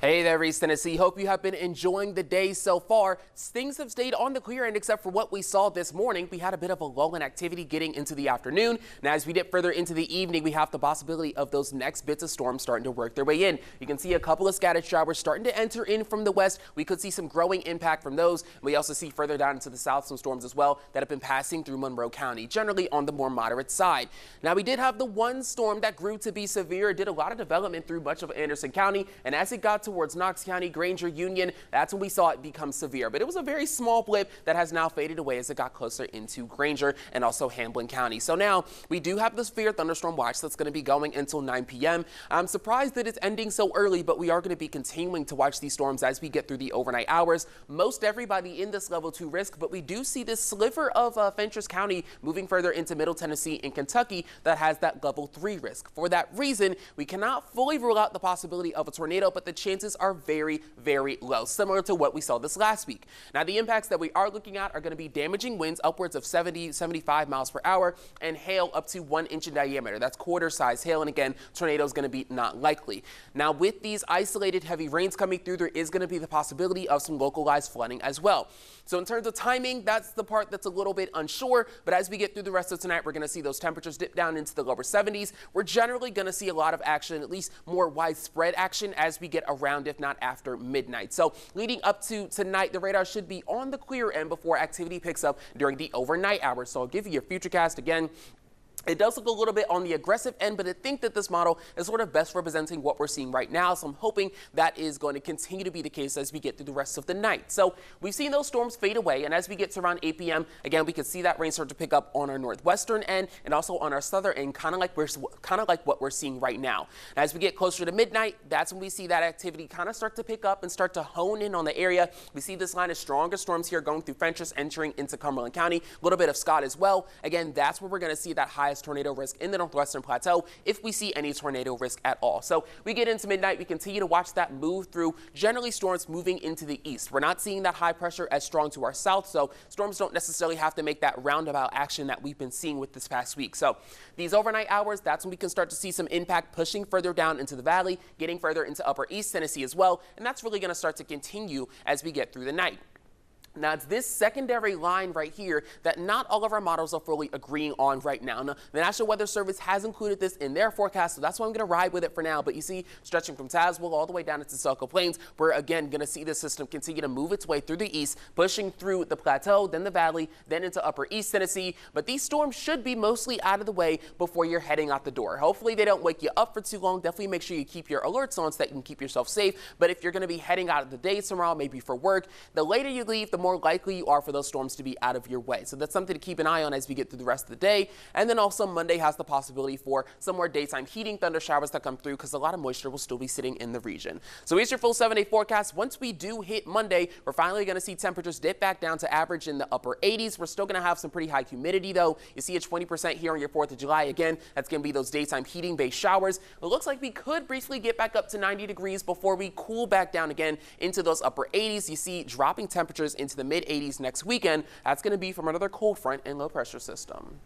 Hey there, East Tennessee. Hope you have been enjoying the day so far. Things have stayed on the clear end except for what we saw this morning. We had a bit of a lull in activity getting into the afternoon. Now, as we get further into the evening, we have the possibility of those next bits of storms starting to work their way in. You can see a couple of scattered showers starting to enter in from the west. We could see some growing impact from those. We also see further down into the south some storms as well that have been passing through Monroe County, generally on the more moderate side. Now, we did have the one storm that grew to be severe. It did a lot of development through much of Anderson County, and as it got towards Knox County, Granger, Union, that's when we saw it become severe. But it was a very small blip that has now faded away as it got closer into Granger and also Hamblin County. So now we do have the severe thunderstorm watch that's going to be going until 9 p.m. I'm surprised that it's ending so early, but we are going to be continuing to watch these storms as we get through the overnight hours. Most everybody in this level 2 risk, but we do see this sliver of Fentress County moving further into Middle Tennessee and Kentucky that has that level 3 risk. For that reason, we cannot fully rule out the possibility of a tornado, but the chances are very low, similar to what we saw this last week. Now, the impacts that we are looking at are going to be damaging winds upwards of 70-75 miles per hour and hail up to 1 inch in diameter. That's quarter-size hail, and again, tornado is going to be not likely. Now, with these isolated heavy rains coming through, there is going to be the possibility of some localized flooding as well. So in terms of timing, that's the part that's a little bit unsure, but as we get through the rest of tonight, we're going to see those temperatures dip down into the lower 70s. We're generally going to see a lot of action, at least more widespread action, as we get around, if not after midnight. So leading up to tonight, the radar should be on the clear end before activity picks up during the overnight hours. So I'll give you your futurecast again. It does look a little bit on the aggressive end, but I think that this model is sort of best representing what we're seeing right now. So I'm hoping that is going to continue to be the case as we get through the rest of the night. So we've seen those storms fade away, and as we get to around 8 p.m., again, we can see that rain start to pick up on our northwestern end and also on our southern end, kind of like what we're seeing right now. And as we get closer to midnight, that's when we see that activity kind of start to pick up and start to hone in on the area. We see this line of stronger storms here going through Fentress, entering into Cumberland County, a little bit of Scott as well. Again, that's where we're going to see that high tornado risk in the northwestern plateau if we see any tornado risk at all. So we get into midnight, we continue to watch that move through, generally storms moving into the east. We're not seeing that high pressure as strong to our south, so storms don't necessarily have to make that roundabout action that we've been seeing with this past week. So these overnight hours, that's when we can start to see some impact pushing further down into the valley, getting further into upper East Tennessee as well, and that's really going to start to continue as we get through the night. Now, it's this secondary line right here that not all of our models are fully agreeing on right now. Now, the National Weather Service has included this in their forecast, so that's why I'm going to ride with it for now. But you see, stretching from Tazewell all the way down into Saco Plains, we're again going to see the system continue to move its way through the east, pushing through the plateau, then the valley, then into upper East Tennessee. But these storms should be mostly out of the way before you're heading out the door. Hopefully, they don't wake you up for too long. Definitely make sure you keep your alerts on so that you can keep yourself safe. But if you're going to be heading out of the day tomorrow, maybe for work, the later you leave, the more likely you are for those storms to be out of your way. So that's something to keep an eye on as we get through the rest of the day. And then also Monday has the possibility for some more daytime heating thunder showers that come through because a lot of moisture will still be sitting in the region. So here's your full 7-day forecast. Once we do hit Monday, we're finally going to see temperatures dip back down to average in the upper 80s. We're still going to have some pretty high humidity though. You see a 20% here on your 4th of July. Again, that's going to be those daytime heating based showers. It looks like we could briefly get back up to 90 degrees before we cool back down again into those upper 80s. You see dropping temperatures into the mid 80s next weekend. That's going to be from another cold front and low pressure system.